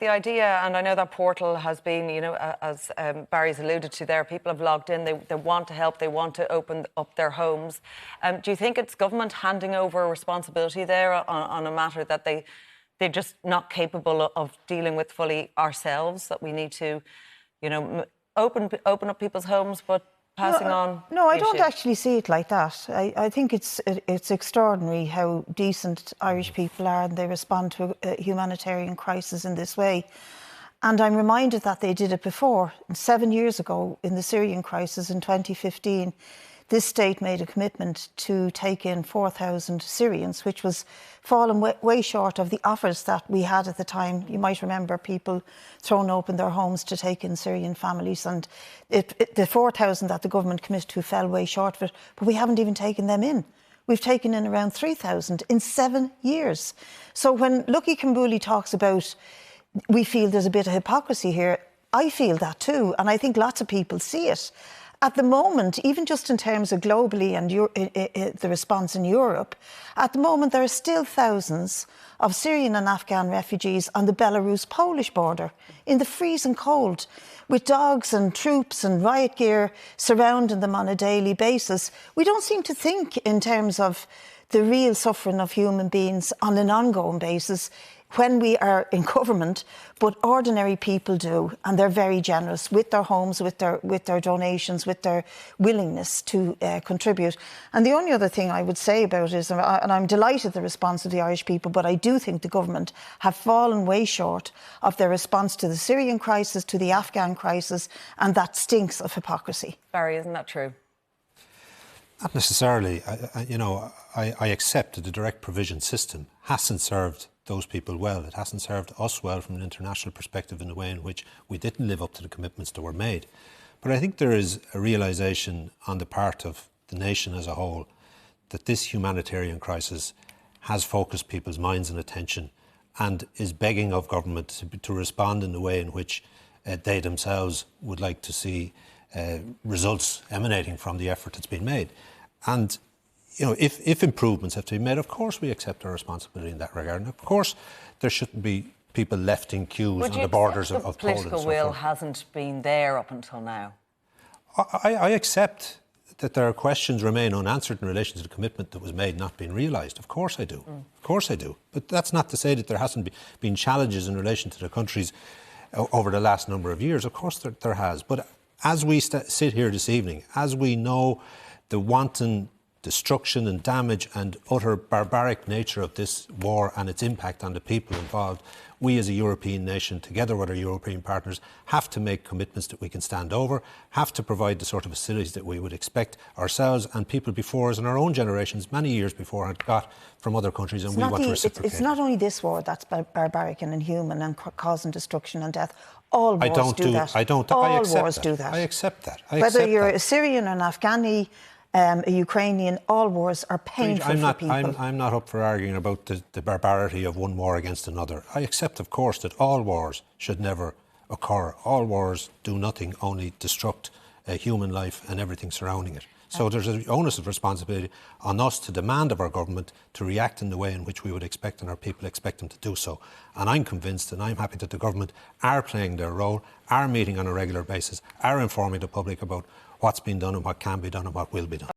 The idea, and I know that portal has been, as Barry's alluded to there, people have logged in, they want to help, they want to open up their homes. Do you think it's government handing over responsibility there on a matter that they're just not capable of dealing with fully ourselves, that we need to, open up people's homes, but passing on? No, I don't actually see it like that. I think it's extraordinary how decent Irish people are, and they respond to a humanitarian crisis in this way. And I'm reminded that they did it before. 7 years ago, in the Syrian crisis in 2015, this state made a commitment to take in 4,000 Syrians, which was fallen way short of the offers that we had at the time. You might remember people throwing open their homes to take in Syrian families, and the 4,000 that the government committed to fell way short of it, but we haven't even taken them in. We've taken in around 3,000 in 7 years. So when Lucky Kimberley talks about we feel there's a bit of hypocrisy here, I feel that too, and I think lots of people see it. At the moment, even just in terms of globally and the response in Europe, at the moment there are still thousands of Syrian and Afghan refugees on the Belarus-Polish border in the freezing cold, with dogs and troops and riot gear surrounding them on a daily basis. We don't seem to think in terms of the real suffering of human beings on an ongoing basis when we are in government, but ordinary people do, and they're very generous with their homes, with their donations, with their willingness to contribute. And the only other thing I would say about it is, and I'm delighted at the response of the Irish people, but I do think the government have fallen way short of their response to the Syrian crisis, to the Afghan crisis, and that stinks of hypocrisy. Barry, isn't that true? Not necessarily. I accept that the direct provision system hasn't served those people well. It hasn't served us well from an international perspective in the way in which we didn't live up to the commitments that were made. But I think there is a realisation on the part of the nation as a whole that this humanitarian crisis has focused people's minds and attention and is begging of government to respond in the way in which they themselves would like to see results emanating from the effort that's been made. And if improvements have to be made, of course we accept our responsibility in that regard. And of course there shouldn't be people left in queues on the borders of Poland. The political will hasn't been there up until now. I accept that there are questions remain unanswered in relation to the commitment that was made not being realised. Of course I do. Of course I do. But that's not to say that there hasn't been challenges in relation to the countries over the last number of years. Of course there has. But as we sit here this evening, as we know the wanton destruction and damage and utter barbaric nature of this war and its impact on the people involved, we as a European nation, together with our European partners, have to make commitments that we can stand over, have to provide the sort of facilities that we would expect ourselves and people before us and our own generations, many years before, had got from other countries, and we want to reciprocate. It's not only this war that's barbaric and inhuman and causing destruction and death. All wars do that. All wars do that. I accept that. Whether you're a Syrian or an Afghani, a Ukrainian, all wars are painful for people. I'm not up for arguing about the barbarity of one war against another. I accept, of course, that all wars should never occur. All wars do nothing, only destruct human life and everything surrounding it. So there's an onus of responsibility on us to demand of our government to react in the way in which we would expect and our people expect them to do so. And I'm convinced and I'm happy that the government are playing their role, are meeting on a regular basis, are informing the public about what's been done and what can be done and what will be done.